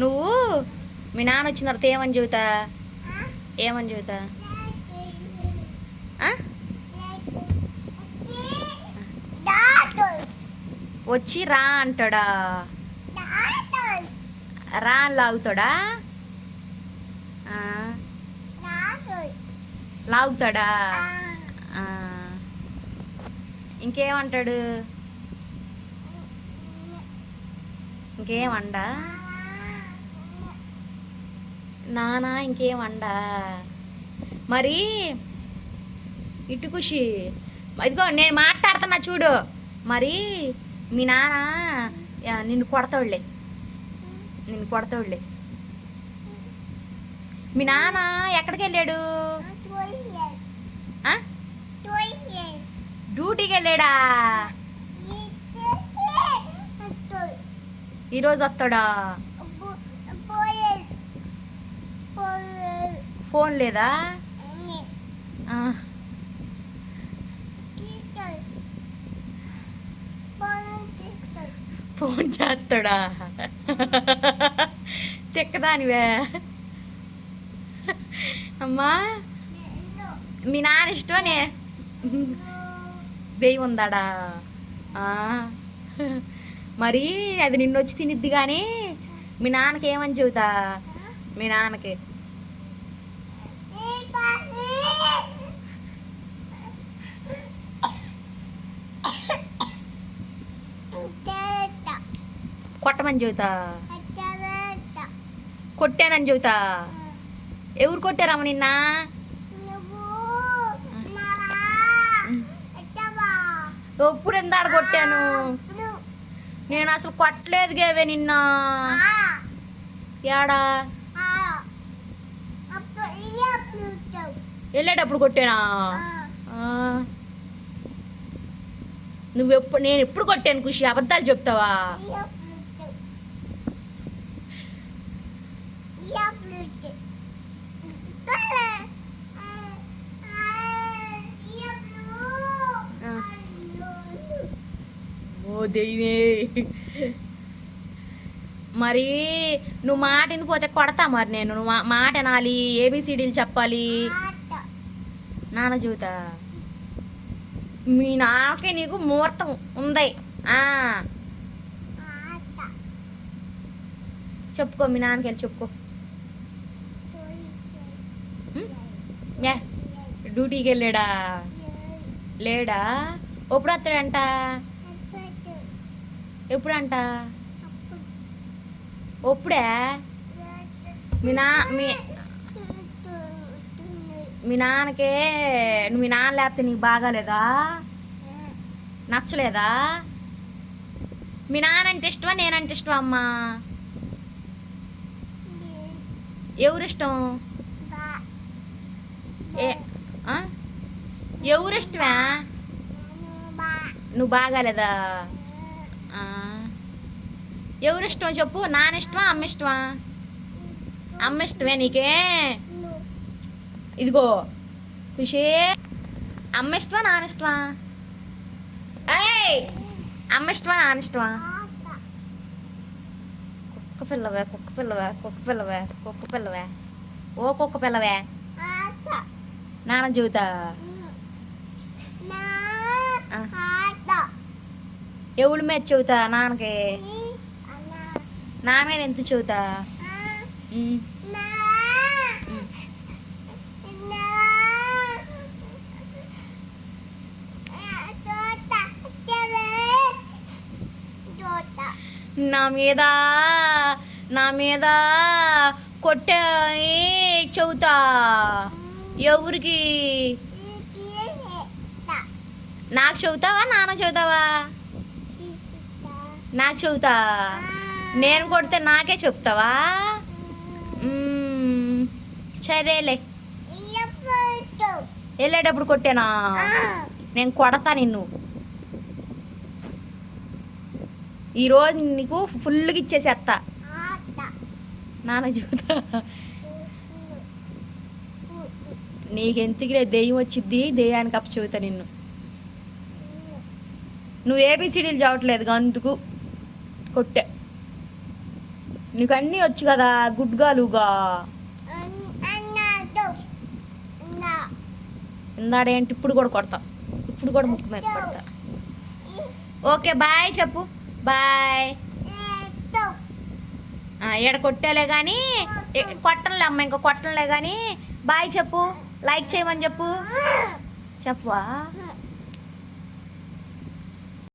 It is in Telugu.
నువ్వు మీ నాన్న వచ్చిన తర్వాత ఏమని చెబుతా? ఏమని చెబుతా? వచ్చి రా అంటాడా? రా అని లాగుతాడా? లాగుతాడా? ఇంకేమంటాడు? ఇంకేమండా నానా? ఇంకేమండా? మరి ఇటు ఖుషి, ఇదిగో నేను మాట్లాడుతున్నా చూడు. మరి మీ నాన్న నిన్ను కొడతాడులే, నిన్ను కొడతాడులే. మీ నాన్న ఎక్కడికి వెళ్ళాడు? డ్యూటీకి వెళ్ళాడా? ఈరోజు వస్తాడా? ఫోన్ లేదా? ఫోన్ చేస్తాడా? తిక్కదానివే అమ్మా. మీ నాన్న ఇష్టమనే దెయ్యం ఉందాడా? మరి అది నిన్ను వచ్చి తినిద్ది కానీ మీ నాన్నకి ఏమని చెబుతా? మీ నాన్నకి కొట్టమని చెబుతా, కొట్టానని చెబుతా. ఎవరు కొట్టారమ్మ నిన్న? ఎప్పుడు ఎంత ఆడ కొట్టాను? నేను అసలు కొట్టలేదు గేవే నిన్న. ఏడా వెళ్ళేటప్పుడు కొట్టానా? నువ్వెప్పుడు, నేను ఎప్పుడు కొట్టాను ఖుషి? అబద్ధాలు చెప్తావా? ఓ దెయ్యమే. మరి నువ్వు మాట వినిపోతే కొడతా. మరి నేను నువ్వు మాట వినాలి, ఏబిసిడీలు చెప్పాలి. నాన్న చెబుతా. మీ నాన్నకి నీకు ముహూర్తం ఉంది. చెప్పుకో, మీ నాన్నకి వెళ్ళి చెప్పుకో. డ్యూటీకి వెళ్ళాడా? లేడా? ఎప్పుడు వస్తాడంట? ఎప్పుడంట? ఎప్పుడే? మీ నాన్నకే మీ నాన్న లేకపోతే నీకు బాగాలేదా? నచ్చలేదా? మీ నాన్న అంటే ఇష్టమా, నేనంటే ఇష్టమా? అమ్మా ఎవరిష్టం? ఎవరిష్టమా? నువ్వు బాగాలేదా? ఎవరిష్టమో చెప్పు. నాన్న ఇష్టమా, అమ్మ ఇష్టమా? అమ్మ ఇష్టమే నీకే. ఇదిగో ఖుషి, అమ్మ ఇష్టమా, నాన్న ఇష్టమా? అమ్మ ఇష్టమా, నాన్న ఇష్టమా? కుక్క పిల్లవే, కుక్క పిల్లవే, కుక్క పిల్లవే, కుక్క పిల్లవే, ఓ కుక్క పిల్లవే. నాన్న చెబుతా. ఎవడి మీద చెబుతా? నాన్నకి. నా మీద ఎంత చెబుతా? నా మీద కొట్టే చెబుతా. ఎవరికి? నాకు చెబుతావా, నాన్న చెబుతావా? నాకు చెబుతా. నేను కొడితే నాకే చెప్తావా? సరేలే. వెళ్ళేటప్పుడు కొట్టానా? నేను కొడతా నిన్ను. ఈరోజు నీకు ఫుల్గా ఇచ్చేసేస్తా. నాన్న చెబుతా. నీకెంతకిలే, దెయ్యం వచ్చిద్ది, దెయ్యానికి అప్పు చెబుతా నిన్ను. నువ్వు ఏబిసిడీలు చదవట్లేదు అందుకు కొట్టా. నీకు అన్నీ వచ్చు కదా గుడ్గాలుగా. ఇందాడేంటి ఇప్పుడు కూడా కొడతా, ఇప్పుడు కూడా ముక్కు మీద కొడతా. ఓకే బాయ్ చెప్పు. బాయ్. ఈడ కొట్టేలే కానీ కొట్టనులే అమ్మ, ఇంకా కొట్టనులే కానీ బాయ్ చెప్పు. లైక్ చేయమని చెప్పు. చెప్పవా?